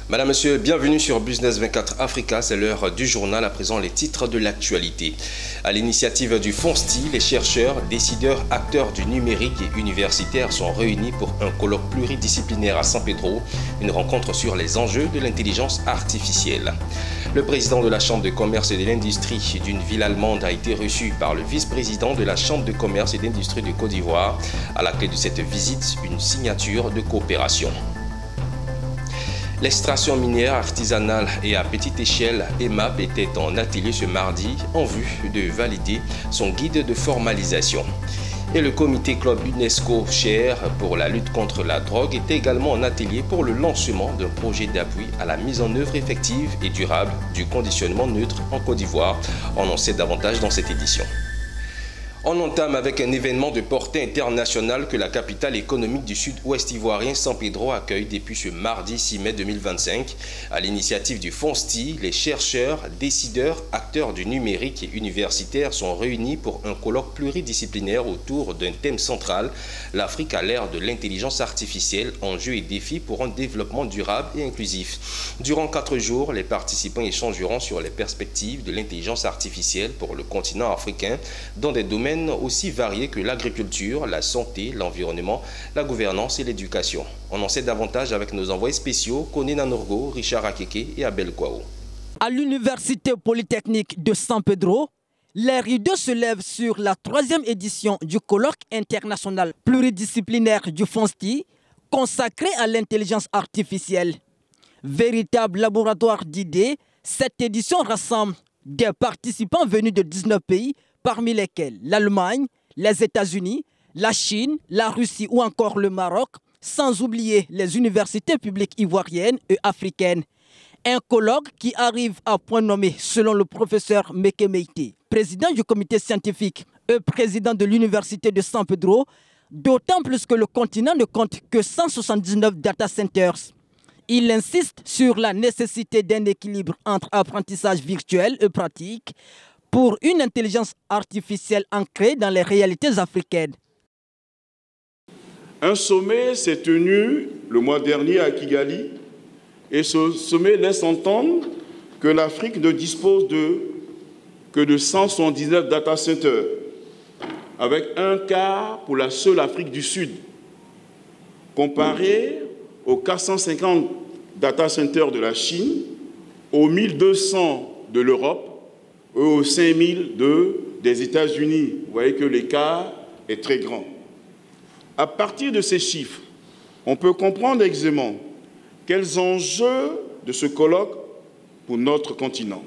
Madame, Monsieur, bienvenue sur Business 24 Africa. C'est l'heure du journal. À présent, les titres de l'actualité. À l'initiative du FONSTI, les chercheurs, décideurs, acteurs du numérique et universitaires sont réunis pour un colloque pluridisciplinaire à San Pedro, une rencontre sur les enjeux de l'intelligence artificielle. Le président de la Chambre de commerce et de l'industrie d'une ville allemande a été reçu par le vice-président de la Chambre de commerce et d'industrie de Côte d'Ivoire. À la clé de cette visite, une signature de coopération. L'extraction minière artisanale et à petite échelle, EMAP, était en atelier ce mardi en vue de valider son guide de formalisation. Et le comité Club UNESCO Cher pour la lutte contre la drogue était également en atelier pour le lancement d'un projet d'appui à la mise en œuvre effective et durable du conditionnement neutre en Côte d'Ivoire. On en sait davantage dans cette édition. On entame avec un événement de portée internationale que la capitale économique du sud-ouest ivoirien, San Pedro, accueille depuis ce mardi 6 mai 2025. À l'initiative du FONSTI, les chercheurs, décideurs, acteurs du numérique et universitaires sont réunis pour un colloque pluridisciplinaire autour d'un thème central, l'Afrique à l'ère de l'intelligence artificielle, enjeux et défis pour un développement durable et inclusif. Durant 4 jours, les participants échangeront sur les perspectives de l'intelligence artificielle pour le continent africain dans des domaines aussi variés que l'agriculture, la santé, l'environnement, la gouvernance et l'éducation. On en sait davantage avec nos envoyés spéciaux, Koné Nanorgo, Richard Akeke et Abel Kouao. À l'Université polytechnique de San Pedro, les rideaux se lèvent sur la 3e édition du colloque international pluridisciplinaire du FONSTI consacré à l'intelligence artificielle. Véritable laboratoire d'idées, cette édition rassemble des participants venus de 19 pays, parmi lesquels l'Allemagne, les États-Unis, la Chine, la Russie ou encore le Maroc, sans oublier les universités publiques ivoiriennes et africaines. Un colloque qui arrive à point nommé selon le professeur Meke Meïté, président du comité scientifique et président de l'université de San Pedro, d'autant plus que le continent ne compte que 179 data centers. Il insiste sur la nécessité d'un équilibre entre apprentissage virtuel et pratique, pour une intelligence artificielle ancrée dans les réalités africaines. Un sommet s'est tenu le mois dernier à Kigali et ce sommet laisse entendre que l'Afrique ne dispose que de 179 data centers, avec un quart pour la seule Afrique du Sud, comparé aux 450 data centers de la Chine, aux 1200 de l'Europe, aux 5000 des États-Unis. Vous voyez que l'écart est très grand. À partir de ces chiffres, on peut comprendre aisément quels enjeux de ce colloque pour notre continent.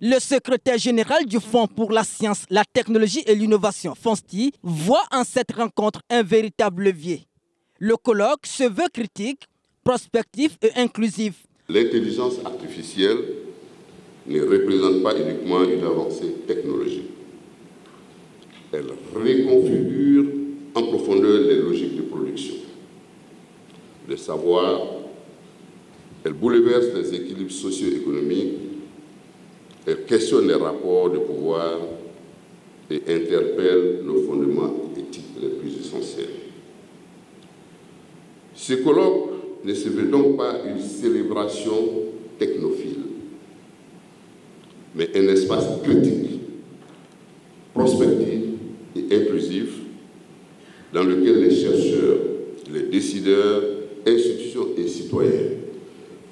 Le secrétaire général du Fonds pour la science, la technologie et l'innovation, FONSTI, voit en cette rencontre un véritable levier. Le colloque se veut critique, prospectif et inclusif. L'intelligence artificielle ne représente pas uniquement une avancée technologique. Elle reconfigure en profondeur les logiques de production. Le savoir, elle bouleverse les équilibres socio-économiques, elle questionne les rapports de pouvoir et interpelle nos fondements éthiques les plus essentiels. Ce colloque ne se veut donc pas une célébration technophile, mais un espace critique, prospectif et inclusif dans lequel les chercheurs, les décideurs, institutions et citoyens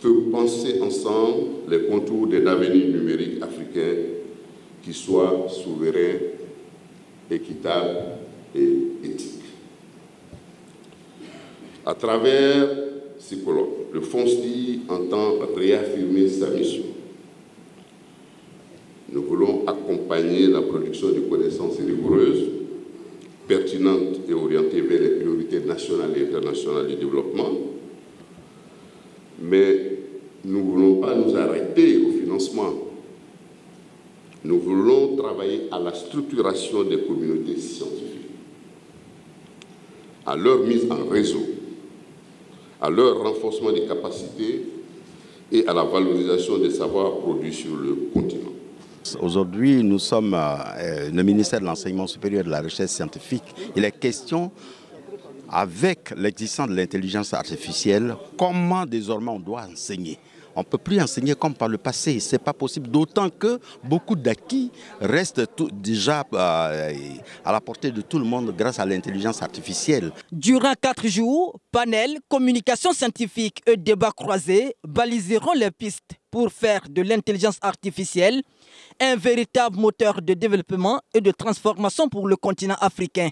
peuvent penser ensemble les contours d'un avenir numérique africain qui soit souverain, équitable et éthique. À travers ce colloque, le FONSTI entend réaffirmer sa mission. Nous voulons accompagner la production de connaissances rigoureuses, pertinentes et orientées vers les priorités nationales et internationales du développement. Mais nous ne voulons pas nous arrêter au financement. Nous voulons travailler à la structuration des communautés scientifiques, à leur mise en réseau, à leur renforcement des capacités et à la valorisation des savoirs produits sur le continent. Aujourd'hui, nous sommes le ministère de l'Enseignement supérieur et de la Recherche scientifique. Il est question avec l'existence de l'intelligence artificielle, comment désormais on doit enseigner. On ne peut plus enseigner comme par le passé, ce n'est pas possible, d'autant que beaucoup d'acquis restent déjà à la portée de tout le monde grâce à l'intelligence artificielle. Durant 4 jours, panel, communication scientifique et débats croisés baliseront les pistes pour faire de l'intelligence artificielle un véritable moteur de développement et de transformation pour le continent africain.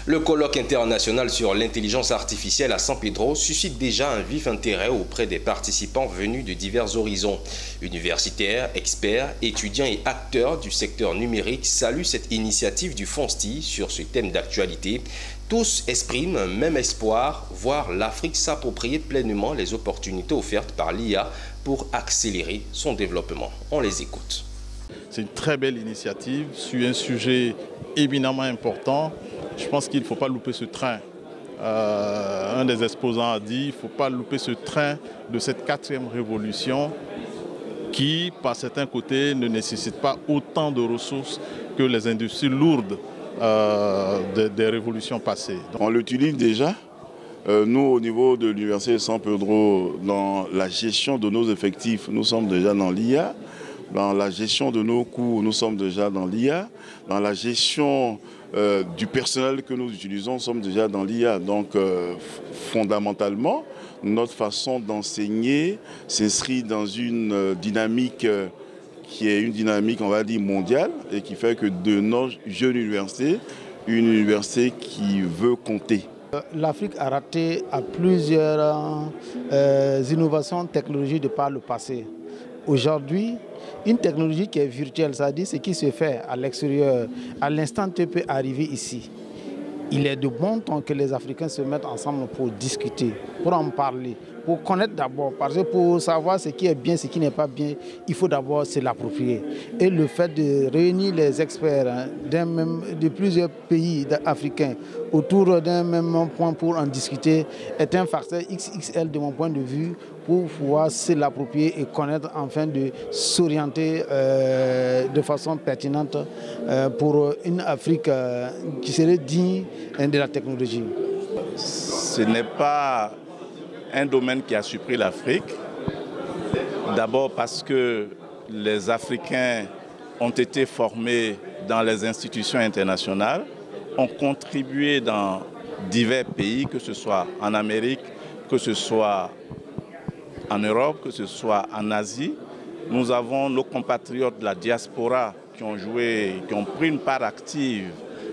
Le colloque international sur l'intelligence artificielle à San Pedro suscite déjà un vif intérêt auprès des participants venus de divers horizons. Universitaires, experts, étudiants et acteurs du secteur numérique saluent cette initiative du FONSTI sur ce thème d'actualité. Tous expriment un même espoir, voir l'Afrique s'approprier pleinement les opportunités offertes par l'IA pour accélérer son développement. On les écoute. C'est une très belle initiative sur un sujet éminemment important. Je pense qu'il ne faut pas louper ce train. Un des exposants a dit qu'il ne faut pas louper ce train de cette 4e révolution qui, par certains côtés, ne nécessite pas autant de ressources que les industries lourdes des révolutions passées. On l'utilise déjà. Nous, au niveau de l'Université de San Pedro, dans la gestion de nos effectifs, nous sommes déjà dans l'IA. Dans la gestion de nos coûts, nous sommes déjà dans l'IA. Dans la gestion du personnel que nous utilisons, nous sommes déjà dans l'IA. Donc, fondamentalement, notre façon d'enseigner s'inscrit dans une dynamique qui est une dynamique, on va dire, mondiale et qui fait que de nos jeunes universités, une université qui veut compter. L'Afrique a raté à plusieurs innovations technologiques de par le passé. Aujourd'hui, une technologie qui est virtuelle, c'est-à-dire ce qui se fait à l'extérieur, à l'instant T peut arriver ici. Il est de bon temps que les Africains se mettent ensemble pour discuter, pour en parler, pour connaître d'abord. Parce que pour savoir ce qui est bien, ce qui n'est pas bien, il faut d'abord se l'approprier. Et le fait de réunir les experts de plusieurs pays africains autour d'un même point pour en discuter est un facteur XXL de mon point de vue pour pouvoir se l'approprier et connaître afin de s'orienter de façon pertinente pour une Afrique qui serait digne de la technologie. Ce n'est pas un domaine qui a surpris l'Afrique. D'abord parce que les Africains ont été formés dans les institutions internationales, ont contribué dans divers pays, que ce soit en Amérique, que ce soit en Europe, que ce soit en Asie. Nous avons nos compatriotes de la diaspora qui ont pris une part active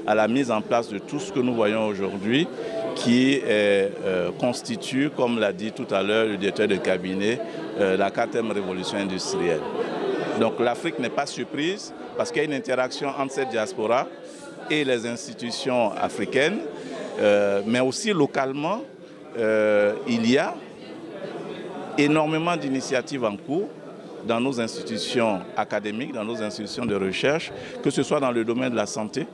à la mise en place de tout ce que nous voyons aujourd'hui, qui constitue, comme l'a dit tout à l'heure le directeur de cabinet, la 4e révolution industrielle. Donc l'Afrique n'est pas surprise parce qu'il y a une interaction entre cette diaspora et les institutions africaines, mais aussi localement, il y a énormément d'initiatives en cours dans nos institutions académiques, dans nos institutions de recherche, que ce soit dans le domaine de la santé,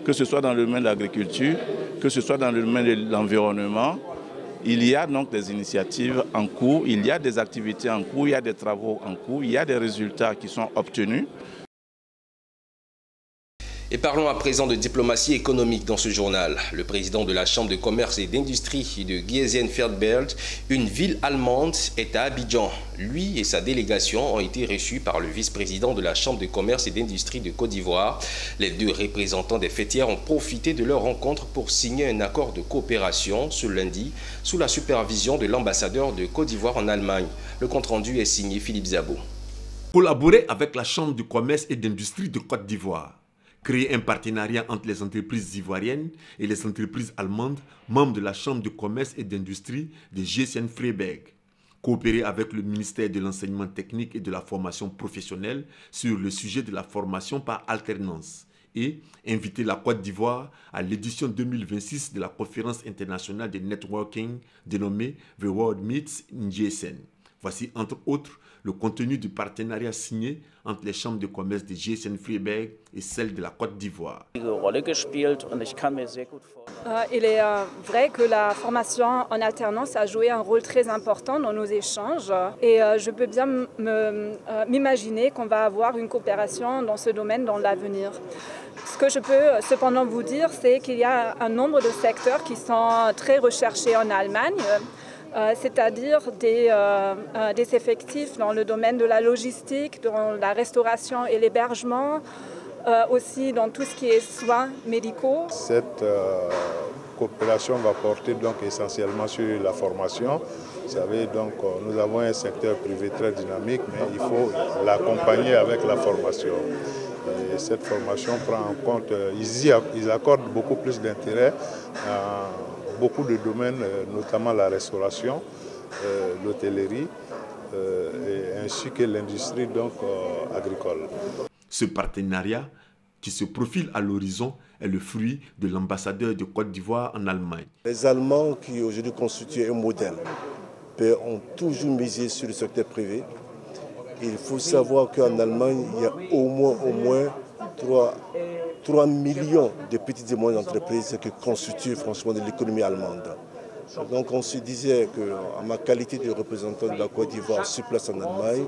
que ce soit dans le domaine de l'agriculture, que ce soit dans le domaine de l'environnement. Il y a donc des initiatives en cours, il y a des activités en cours, il y a des travaux en cours, il y a des résultats qui sont obtenus. Et parlons à présent de diplomatie économique dans ce journal. Le président de la Chambre de commerce et d'industrie de Gießen-Feldbelt, une ville allemande, est à Abidjan. Lui et sa délégation ont été reçus par le vice-président de la Chambre de commerce et d'industrie de Côte d'Ivoire. Les deux représentants des fêtières ont profité de leur rencontre pour signer un accord de coopération ce lundi sous la supervision de l'ambassadeur de Côte d'Ivoire en Allemagne. Le compte-rendu est signé Philippe Zabo. Collaborer avec la Chambre de commerce et d'industrie de Côte d'Ivoire. Créer un partenariat entre les entreprises ivoiriennes et les entreprises allemandes, membres de la Chambre de commerce et d'industrie de Gießen-Feldbelt. Coopérer avec le ministère de l'enseignement technique et de la formation professionnelle sur le sujet de la formation par alternance. Et inviter la Côte d'Ivoire à l'édition 2026 de la conférence internationale de networking dénommée The World Meets in Gießen. Voici entre autres le contenu du partenariat signé entre les chambres de commerce de GSN-Freiberg et celle de la Côte d'Ivoire. Il est vrai que la formation en alternance a joué un rôle très important dans nos échanges et je peux bien m'imaginer qu'on va avoir une coopération dans ce domaine dans l'avenir. Ce que je peux cependant vous dire, c'est qu'il y a un nombre de secteurs qui sont très recherchés en Allemagne, c'est-à-dire des effectifs dans le domaine de la logistique, dans la restauration et l'hébergement, aussi dans tout ce qui est soins médicaux. Cette coopération va porter donc essentiellement sur la formation. Vous savez, donc, nous avons un secteur privé très dynamique, mais il faut l'accompagner avec la formation. Et cette formation prend en compte, ils accordent beaucoup plus d'intérêt à beaucoup de domaines, notamment la restauration, l'hôtellerie, ainsi que l'industrie agricole. Ce partenariat qui se profile à l'horizon est le fruit de l'ambassadeur de Côte d'Ivoire en Allemagne. Les Allemands qui aujourd'hui constituent un modèle ont toujours misé sur le secteur privé. Il faut savoir qu'en Allemagne, il y a au moins 3 millions de petites et moyennes entreprises qui constituent franchement de l'économie allemande. Donc on se disait qu'en ma qualité de représentant de la Côte d'Ivoire sur place en Allemagne,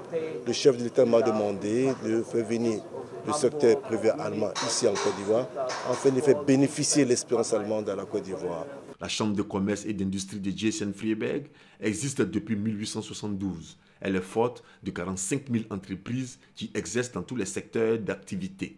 le chef de l'État m'a demandé de faire venir le secteur privé allemand ici en Côte d'Ivoire, afin de faire bénéficier l'expérience allemande à la Côte d'Ivoire. La Chambre de commerce et d'industrie de GSN-Freiberg existe depuis 1872. Elle est forte de 45 000 entreprises qui exercent dans tous les secteurs d'activité.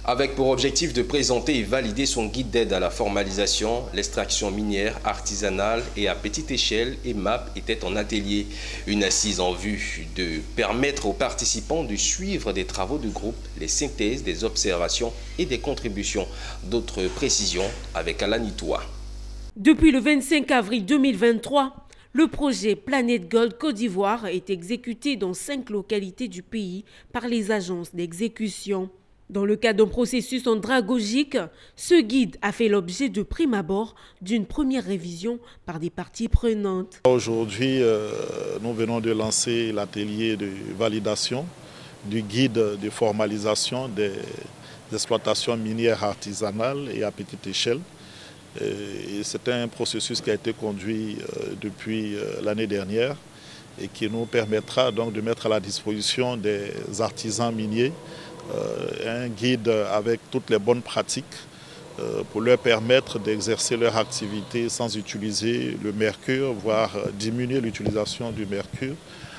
Avec pour objectif de présenter et valider son guide d'aide à la formalisation, l'extraction minière, artisanale et à petite échelle, EMAP était en atelier. Une assise en vue de permettre aux participants de suivre des travaux de groupe, les synthèses, des observations et des contributions. D'autres précisions avec Alani Toua. Depuis le 25 avril 2023, le projet Planète Gold Côte d'Ivoire est exécuté dans 5 localités du pays par les agences d'exécution. Dans le cadre d'un processus andragogique, ce guide a fait l'objet de prime abord d'une première révision par des parties prenantes. Aujourd'hui, nous venons de lancer l'atelier de validation du guide de formalisation des exploitations minières artisanales et à petite échelle. C'est un processus qui a été conduit depuis l'année dernière et qui nous permettra donc de mettre à la disposition des artisans miniers un guide avec toutes les bonnes pratiques pour leur permettre d'exercer leur activité sans utiliser le mercure, voire diminuer l'utilisation du mercure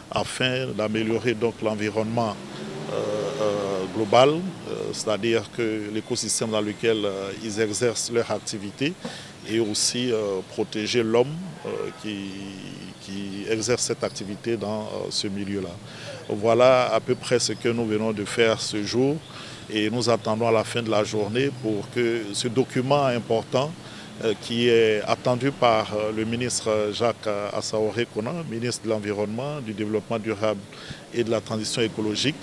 afin d'améliorer donc l'environnement global, c'est-à-dire que l'écosystème dans lequel ils exercent leur activité et aussi protéger l'homme qui exerce cette activité dans ce milieu-là. Voilà à peu près ce que nous venons de faire ce jour et nous attendons à la fin de la journée pour que ce document important qui est attendu par le ministre Jacques Assaoré-Kona, ministre de l'Environnement, du Développement durable et de la Transition écologique,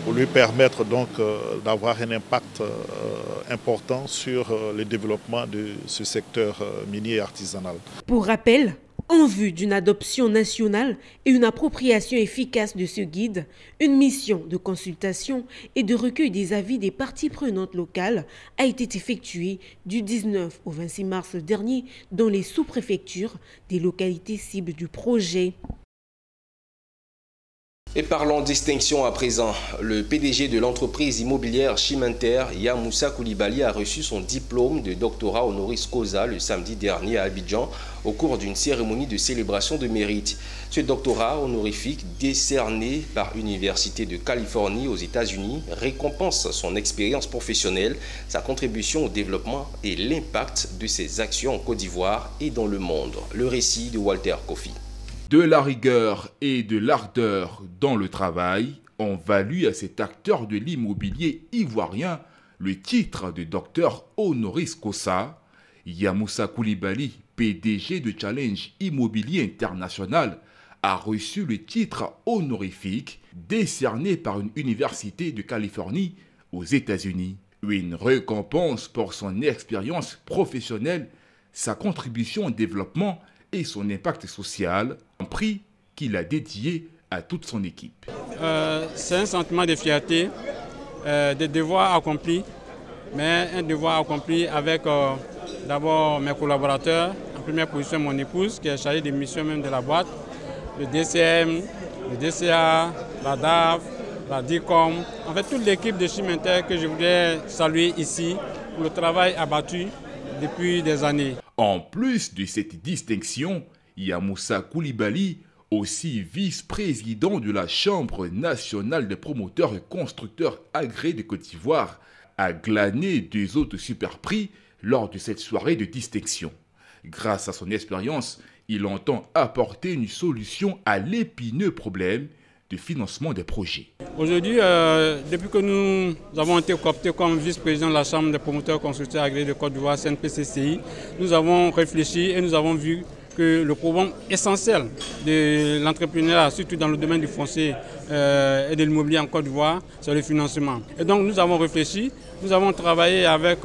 pour lui permettre donc d'avoir un impact important sur le développement de ce secteur minier et artisanal. Pour rappel, en vue d'une adoption nationale et une appropriation efficace de ce guide, une mission de consultation et de recueil des avis des parties prenantes locales a été effectuée du 19 au 26 mars dernier dans les sous-préfectures des localités cibles du projet. Et parlons distinction à présent. Le PDG de l'entreprise immobilière Chimenter, Yamoussa Koulibaly, a reçu son diplôme de doctorat honoris causa le samedi dernier à Abidjan au cours d'une cérémonie de célébration de mérite. Ce doctorat honorifique décerné par l'Université de Californie aux États-Unis récompense son expérience professionnelle, sa contribution au développement et l'impact de ses actions en Côte d'Ivoire et dans le monde. Le récit de Walter Kofi. De la rigueur et de l'ardeur dans le travail ont valu à cet acteur de l'immobilier ivoirien le titre de docteur honoris causa. Yamoussa Koulibaly, PDG de Challenge Immobilier International, a reçu le titre honorifique décerné par une université de Californie aux États-Unis. Une récompense pour son expérience professionnelle, sa contribution au développement et son impact social, un prix qu'il a dédié à toute son équipe. C'est un sentiment de fierté, de devoir accompli, mais un devoir accompli avec d'abord mes collaborateurs, en première position mon épouse qui est chargée des missions même de la boîte, le DCM, le DCA, la DAF, la DICOM, en fait toute l'équipe de Chimenter que je voudrais saluer ici pour le travail abattu depuis des années. En plus de cette distinction, Yamoussa Koulibaly, aussi vice-président de la Chambre nationale des promoteurs et constructeurs agréés de Côte d'Ivoire, a glané 2 autres super prix lors de cette soirée de distinction. Grâce à son expérience, il entend apporter une solution à l'épineux problème de financement des projets. Aujourd'hui, depuis que nous avons été cooptés comme vice-président de la Chambre des promoteurs et constructeurs agréés de Côte d'Ivoire, CNPCCI, nous avons réfléchi et nous avons vu que le problème essentiel de l'entrepreneuriat, surtout dans le domaine du foncier et de l'immobilier en Côte d'Ivoire, c'est le financement. Et donc nous avons réfléchi, nous avons travaillé avec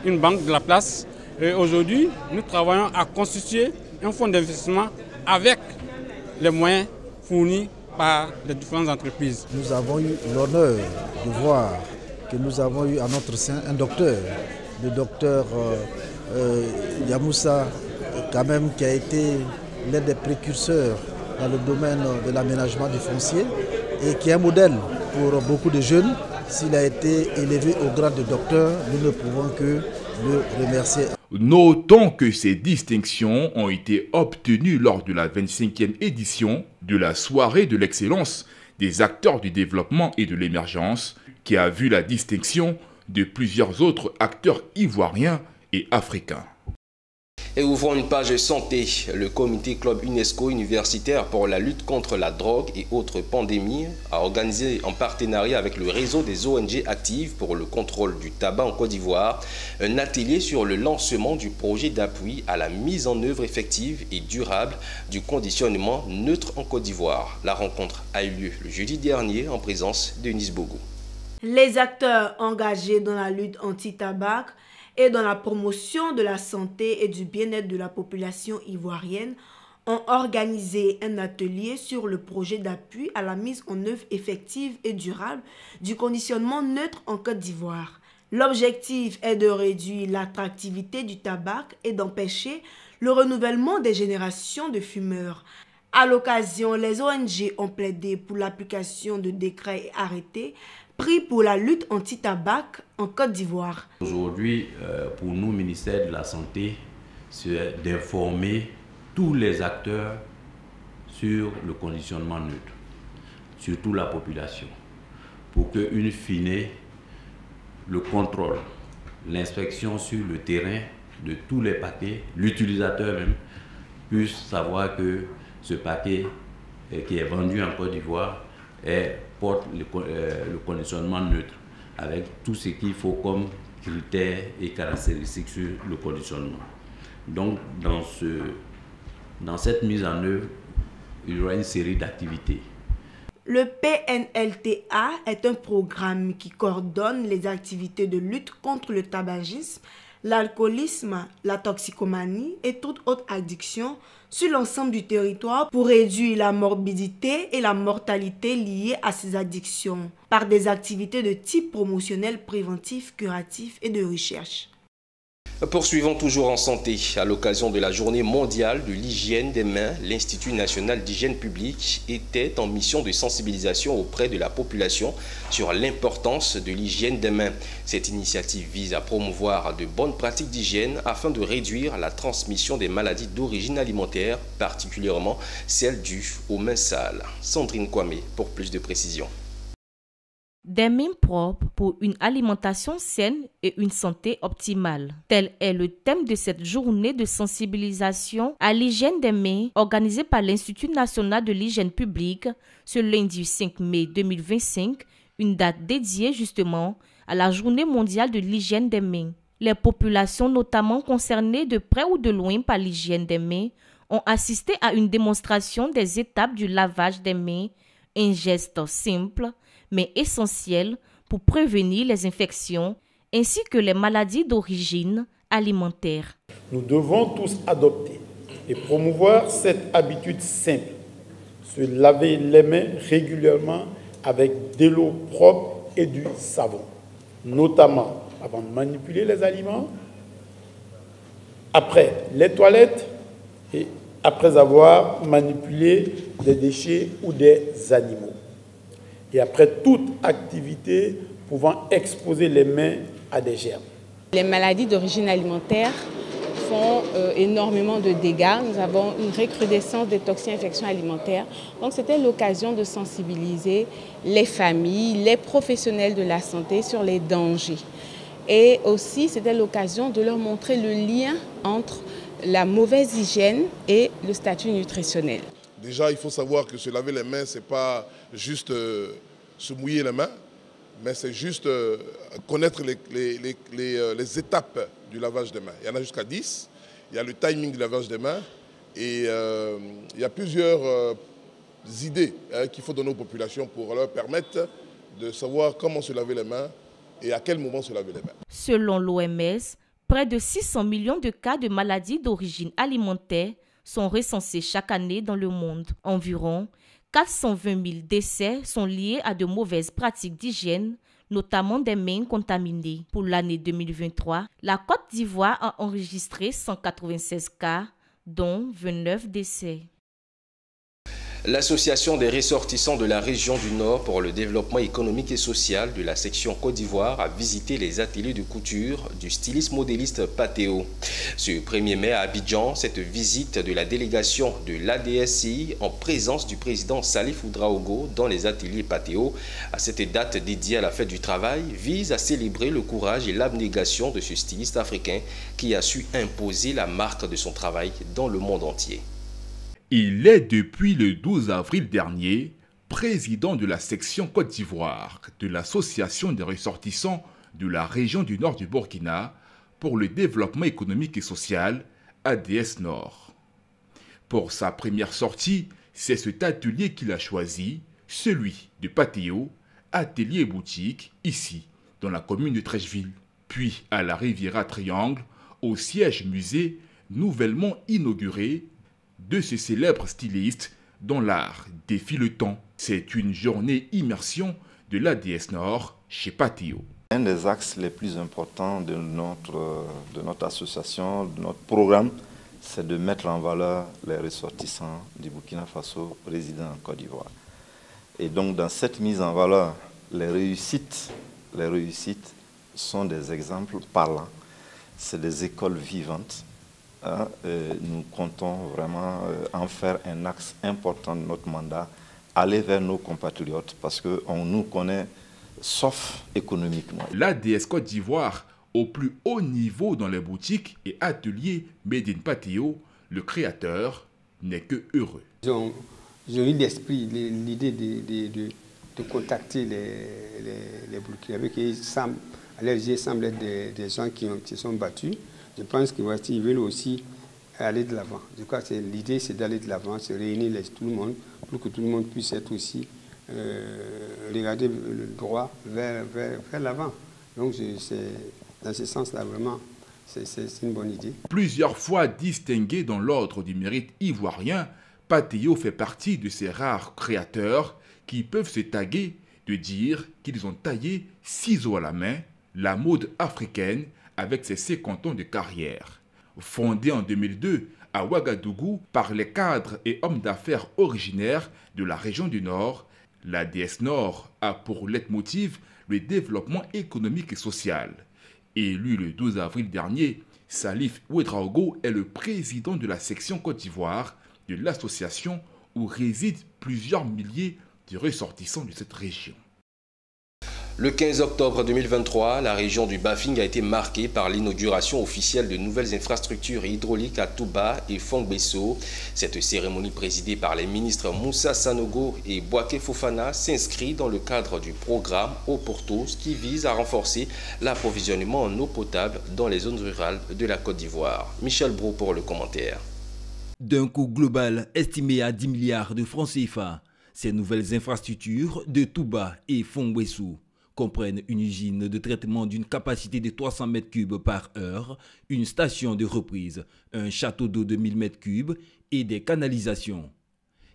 une banque de la place et aujourd'hui nous travaillons à constituer un fonds d'investissement avec les moyens fournis par les différentes entreprises. Nous avons eu l'honneur de voir que nous avons eu à notre sein un docteur, le docteur Yamoussa, quand même, qui a été l'un des précurseurs dans le domaine de l'aménagement du foncier et qui est un modèle pour beaucoup de jeunes. S'il a été élevé au grade de docteur, nous ne pouvons que le remercier. Notons que ces distinctions ont été obtenues lors de la 25e édition de la soirée de l'excellence des acteurs du développement et de l'émergence, qui a vu la distinction de plusieurs autres acteurs ivoiriens et africains. Et ouvrons une page santé. Le comité Club UNESCO universitaire pour la lutte contre la drogue et autres pandémies a organisé en partenariat avec le réseau des ONG actives pour le contrôle du tabac en Côte d'Ivoire un atelier sur le lancement du projet d'appui à la mise en œuvre effective et durable du conditionnement neutre en Côte d'Ivoire. La rencontre a eu lieu le jeudi dernier en présence de Denis Bogo. Les acteurs engagés dans la lutte anti-tabac et dans la promotion de la santé et du bien-être de la population ivoirienne ont organisé un atelier sur le projet d'appui à la mise en œuvre effective et durable du conditionnement neutre en Côte d'Ivoire. L'objectif est de réduire l'attractivité du tabac et d'empêcher le renouvellement des générations de fumeurs. À l'occasion, les ONG ont plaidé pour l'application de décrets et arrêtés pris pour la lutte anti-tabac en Côte d'Ivoire. Aujourd'hui, pour nous, ministère de la Santé, c'est d'informer tous les acteurs sur le conditionnement neutre, surtout la population, pour que, in fine, le contrôle, l'inspection sur le terrain de tous les paquets, l'utilisateur même, puisse savoir que ce paquet qui est vendu en Côte d'Ivoire porte le conditionnement neutre, avec tout ce qu'il faut comme critères et caractéristiques sur le conditionnement. Donc, dans cette mise en œuvre, il y aura une série d'activités. Le PNLTA est un programme qui coordonne les activités de lutte contre le tabagisme, l'alcoolisme, la toxicomanie et toute autre addiction sur l'ensemble du territoire pour réduire la morbidité et la mortalité liées à ces addictions par des activités de type promotionnel, préventif, curatif et de recherche. Poursuivons toujours en santé. À l'occasion de la journée mondiale de l'hygiène des mains, l'Institut national d'hygiène publique était en mission de sensibilisation auprès de la population sur l'importance de l'hygiène des mains. Cette initiative vise à promouvoir de bonnes pratiques d'hygiène afin de réduire la transmission des maladies d'origine alimentaire, particulièrement celles dues aux mains sales. Sandrine Kwame pour plus de précisions. Des mains propres pour une alimentation saine et une santé optimale. Tel est le thème de cette journée de sensibilisation à l'hygiène des mains organisée par l'Institut national de l'hygiène publique ce lundi 5 mai 2025, une date dédiée justement à la journée mondiale de l'hygiène des mains. Les populations notamment concernées de près ou de loin par l'hygiène des mains ont assisté à une démonstration des étapes du lavage des mains, un geste simple mais essentiel pour prévenir les infections ainsi que les maladies d'origine alimentaire. Nous devons tous adopter et promouvoir cette habitude simple, se laver les mains régulièrement avec de l'eau propre et du savon, notamment avant de manipuler les aliments, après les toilettes et après avoir manipulé des déchets ou des animaux, et après toute activité pouvant exposer les mains à des germes. Les maladies d'origine alimentaire font énormément de dégâts. Nous avons une recrudescence des toxines-infections alimentaires. Donc c'était l'occasion de sensibiliser les familles, les professionnels de la santé sur les dangers. Et aussi c'était l'occasion de leur montrer le lien entre la mauvaise hygiène et le statut nutritionnel. Déjà, il faut savoir que se laver les mains, ce n'est pas juste se mouiller les mains, mais c'est juste connaître les étapes du lavage des mains. Il y en a jusqu'à 10. Il y a le timing du lavage des mains et il y a plusieurs idées qu'il faut donner aux populations pour leur permettre de savoir comment se laver les mains et à quel moment se laver les mains. Selon l'OMS, près de 600 millions de cas de maladies d'origine alimentaire sont recensés chaque année dans le monde. Environ 420 000 décès sont liés à de mauvaises pratiques d'hygiène, notamment des mains contaminées. Pour l'année 2023, la Côte d'Ivoire a enregistré 196 cas, dont 29 décès. L'Association des ressortissants de la région du Nord pour le développement économique et social de la section Côte d'Ivoire a visité les ateliers de couture du styliste modéliste Patéo. Ce 1er mai à Abidjan, cette visite de la délégation de l'ADSI en présence du président Salif Ouedraogo dans les ateliers Patéo, à cette date dédiée à la fête du travail, vise à célébrer le courage et l'abnégation de ce styliste africain qui a su imposer la marque de son travail dans le monde entier. Il est depuis le 12 avril dernier président de la section Côte d'Ivoire de l'Association des ressortissants de la région du nord du Burkina pour le développement économique et social, ADS Nord. Pour sa première sortie, c'est cet atelier qu'il a choisi, celui de Patéo, atelier et boutique, ici, dans la commune de Trècheville, puis à la Riviera Triangle, au siège musée nouvellement inauguré de ce célèbre styliste dont l'art défie le temps. C'est une journée immersion de l'ADS Nord chez Patéo. Un des axes les plus importants de notre association, de notre programme, c'est de mettre en valeur les ressortissants du Burkina Faso résidant en Côte d'Ivoire. Et donc dans cette mise en valeur, les réussites sont des exemples parlants. C'est des écoles vivantes. Nous comptons vraiment en faire un axe important de notre mandat, aller vers nos compatriotes parce qu'on nous connaît sauf économiquement. L'ADS Côte d'Ivoire, au plus haut niveau dans les boutiques et ateliers Made in Patéo, le créateur n'est que heureux. J'ai eu l'esprit, l'idée de contacter les Burkinabés qui semblent, à leurs yeux, semblent être des gens qui se sont battus. Je pense qu'ils veulent aussi aller de l'avant. Je crois que l'idée, c'est d'aller de l'avant, c'est réunir tout le monde pour que tout le monde puisse être aussi, regarder le droit vers l'avant. Donc, dans ce sens-là, vraiment, c'est une bonne idée. Plusieurs fois distingué dans l'ordre du mérite ivoirien, Patéo fait partie de ces rares créateurs qui peuvent se taguer de dire qu'ils ont taillé ciseaux à la main la mode africaine avec ses 50 ans de carrière. Fondé en 2002 à Ouagadougou par les cadres et hommes d'affaires originaires de la région du Nord, l'ADS Nord a pour leitmotiv le développement économique et social. Élu le 12 avril dernier, Salif Ouedraogo est le président de la section Côte d'Ivoire de l'association où résident plusieurs milliers de ressortissants de cette région. Le 15 octobre 2023, la région du Bafing a été marquée par l'inauguration officielle de nouvelles infrastructures hydrauliques à Touba et Fongbesso. Cette cérémonie présidée par les ministres Moussa Sanogo et Bouaké Fofana s'inscrit dans le cadre du programme Eau pour tous qui vise à renforcer l'approvisionnement en eau potable dans les zones rurales de la Côte d'Ivoire. Michel Brou pour le commentaire. D'un coût global estimé à 10 milliards de francs CFA, ces nouvelles infrastructures de Touba et Fongbesso comprennent une usine de traitement d'une capacité de 300 m3 par heure, une station de reprise, un château d'eau de 1000 m3 et des canalisations.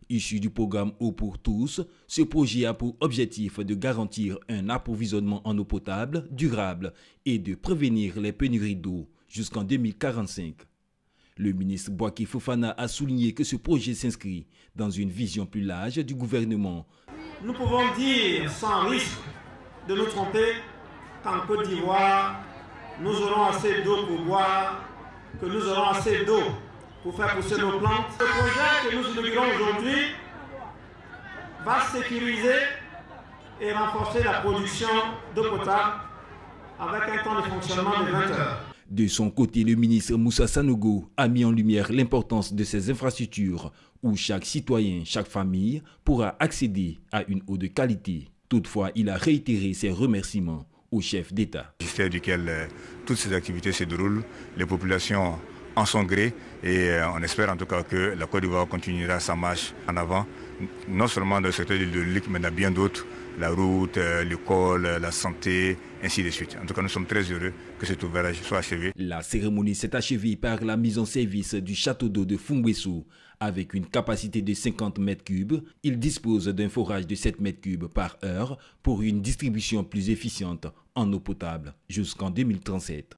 Issu du programme Eau pour tous, ce projet a pour objectif de garantir un approvisionnement en eau potable durable et de prévenir les pénuries d'eau jusqu'en 2045. Le ministre Boaké Fofana a souligné que ce projet s'inscrit dans une vision plus large du gouvernement. Nous pouvons dire sans risque de nous tromper qu'en Côte d'Ivoire, nous aurons assez d'eau pour boire, que nous aurons assez d'eau pour faire pousser nos plantes. Le projet que nous inaugurons aujourd'hui va sécuriser et renforcer la production d'eau potable avec un temps de fonctionnement de 20 heures. De son côté, le ministre Moussa Sanogo a mis en lumière l'importance de ces infrastructures où chaque citoyen, chaque famille pourra accéder à une eau de qualité. Toutefois, il a réitéré ses remerciements au chef d'État. Du fait duquel toutes ces activités se déroulent, les populations en sont gré et on espère en tout cas que la Côte d'Ivoire continuera sa marche en avant, non seulement dans le secteur de l'hydraulique, mais dans bien d'autres, la route, l'école, la santé, ainsi de suite. En tout cas, nous sommes très heureux que cet ouvrage soit achevé. La cérémonie s'est achevée par la mise en service du château d'eau de Fumbwesso. Avec une capacité de 50 m3, il dispose d'un forage de 7 m3 par heure pour une distribution plus efficiente en eau potable jusqu'en 2037.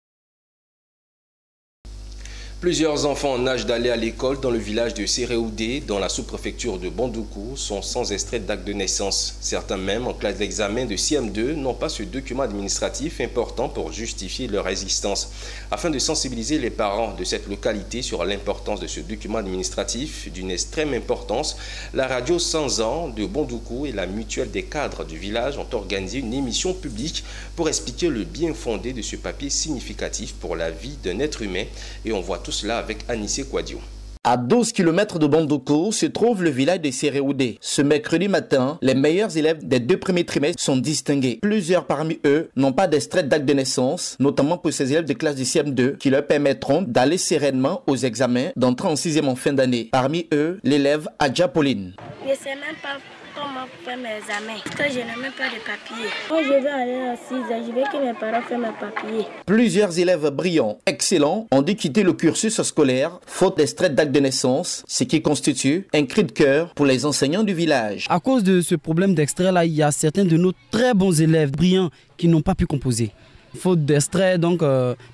Plusieurs enfants en âge d'aller à l'école dans le village de Séréoudé, dans la sous-préfecture de Bandoukou, sont sans extrait d'acte de naissance. Certains même, en classe d'examen de CM2, n'ont pas ce document administratif important pour justifier leur existence. Afin de sensibiliser les parents de cette localité sur l'importance de ce document administratif d'une extrême importance, la radio 100 ans de Bandoukou et la mutuelle des cadres du village ont organisé une émission publique pour expliquer le bien fondé de ce papier significatif pour la vie d'un être humain. Et on voit tout cela avec Anissé Kouadio. À 12 km de Bandoukou se trouve le village de Séréoudé. Ce mercredi matin, les meilleurs élèves des 2 premiers trimestres sont distingués. Plusieurs parmi eux n'ont pas d'extrait d'acte de naissance, notamment pour ces élèves de classe de CM2 qui leur permettront d'aller sereinement aux examens, d'entrer en 6e en fin d'année. Parmi eux, l'élève Adja Pauline. Je ne sais même pas comment faire mes examens, parce que je n'ai même pas de papier. Quand je vais aller en 6e, je veux que mes parents fassent mes papiers. Plusieurs élèves brillants, excellents, ont dû quitter le cursus scolaire, faute d'extrait d'acte de naissance, ce qui constitue un cri de cœur pour les enseignants du village. À cause de ce problème d'extrait-là, il y a certains de nos très bons élèves brillants qui n'ont pas pu composer. Faute d'extrait, donc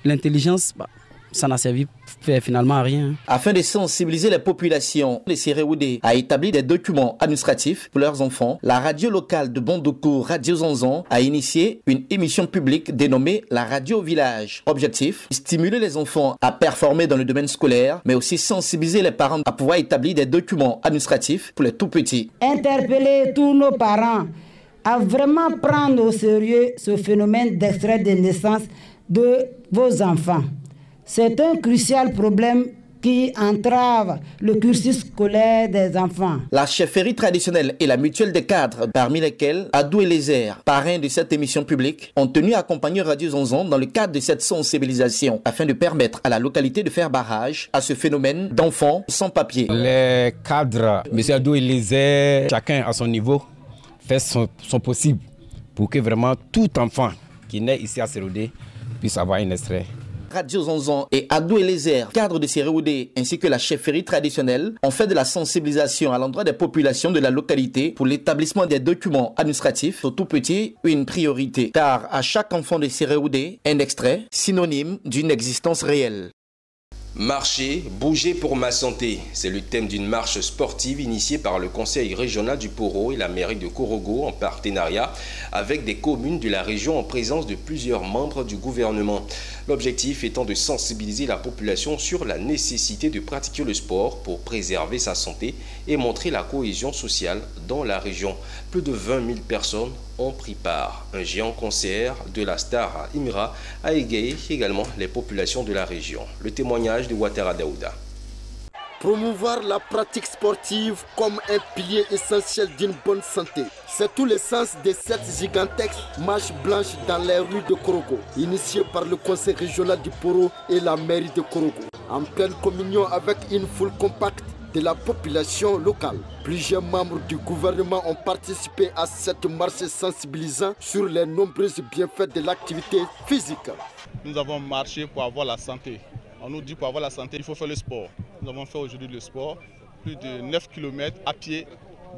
l'intelligence, ça n'a servi finalement à rien. Afin de sensibiliser les populations, les Séréoudé a établi des documents administratifs pour leurs enfants. La radio locale de Bandoukou, Radio Zanzan, a initié une émission publique dénommée la Radio Village. Objectif, stimuler les enfants à performer dans le domaine scolaire, mais aussi sensibiliser les parents à pouvoir établir des documents administratifs pour les tout-petits. Interpeller tous nos parents à vraiment prendre au sérieux ce phénomène d'extrait de naissance de vos enfants. C'est un crucial problème qui entrave le cursus scolaire des enfants. La chefferie traditionnelle et la mutuelle des cadres, parmi lesquels Adou Eliezer, parrain de cette émission publique, ont tenu à accompagner Radio Zonzon dans le cadre de cette sensibilisation afin de permettre à la localité de faire barrage à ce phénomène d'enfants sans papier. Les cadres, M. Adou Eliezer, chacun à son niveau, fait son possible pour que vraiment tout enfant qui naît ici à Séréoudé puisse avoir un extrait. Radio Zonzon et Adou Eliezer, cadre de Séréoudé, ainsi que la chefferie traditionnelle, ont fait de la sensibilisation à l'endroit des populations de la localité pour l'établissement des documents administratifs aux tout petits une priorité. Car à chaque enfant de Séréoudé, un extrait synonyme d'une existence réelle. Marcher, bouger pour ma santé. C'est le thème d'une marche sportive initiée par le conseil régional du Poro et la mairie de Korogo en partenariat avec des communes de la région en présence de plusieurs membres du gouvernement. L'objectif étant de sensibiliser la population sur la nécessité de pratiquer le sport pour préserver sa santé et montrer la cohésion sociale dans la région. Plus de 20 000 personnes ont pris part. Un géant concert de la star Imra a égayé également les populations de la région. Le témoignage de Ouattara Daouda. Promouvoir la pratique sportive comme un pilier essentiel d'une bonne santé. C'est tout le sens de cette gigantesque marche blanche dans les rues de Korogo, initiée par le conseil régional du Poro et la mairie de Korogo. En pleine communion avec une foule compacte, de la population locale. Plusieurs membres du gouvernement ont participé à cette marche sensibilisant sur les nombreux bienfaits de l'activité physique. Nous avons marché pour avoir la santé. On nous dit pour avoir la santé, il faut faire le sport. Nous avons fait aujourd'hui le sport, plus de 9 km à pied,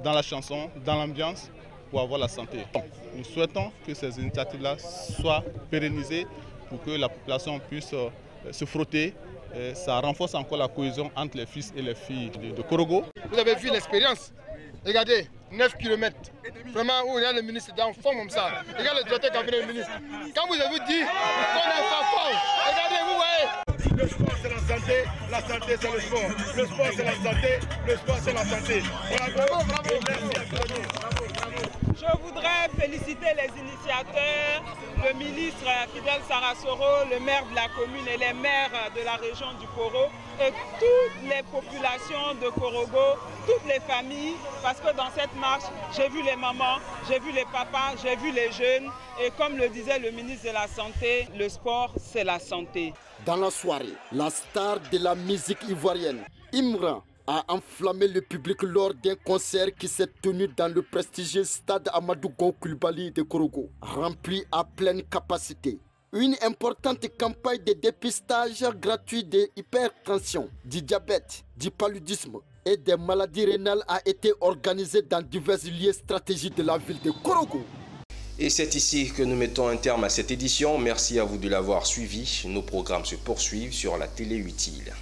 dans la chanson, dans l'ambiance, pour avoir la santé. Nous souhaitons que ces initiatives-là soient pérennisées pour que la population puisse se frotter. Ça renforce encore la cohésion entre les fils et les filles de Korogo. Vous avez vu l'expérience. Regardez, 9 km. Vraiment, où il y a le ministre dans forme comme ça. Regardez le directeur cabinet du ministre. Quand vous avez dit qu'on est fort, regardez, vous voyez. Le sport c'est la santé c'est le sport. Le sport c'est la santé, le sport c'est la santé. Bravo, bravo, merci. Je voudrais féliciter les initiateurs, le ministre Fidel Sarasoro, le maire de la commune et les maires de la région du Koro et toutes les populations de Korogo, toutes les familles, parce que dans cette marche, j'ai vu les mamans, j'ai vu les papas, j'ai vu les jeunes et comme le disait le ministre de la Santé, le sport c'est la santé. Dans la soirée, la star de la musique ivoirienne, Imran, a enflammé le public lors d'un concert qui s'est tenu dans le prestigieux stade Amadou Gon Coulibaly de Korogo, rempli à pleine capacité. Une importante campagne de dépistage gratuit de l'hypertension, du diabète, du paludisme et des maladies rénales a été organisée dans divers lieux stratégiques de la ville de Korogo. Et c'est ici que nous mettons un terme à cette édition. Merci à vous de l'avoir suivi. Nos programmes se poursuivent sur la télé utile.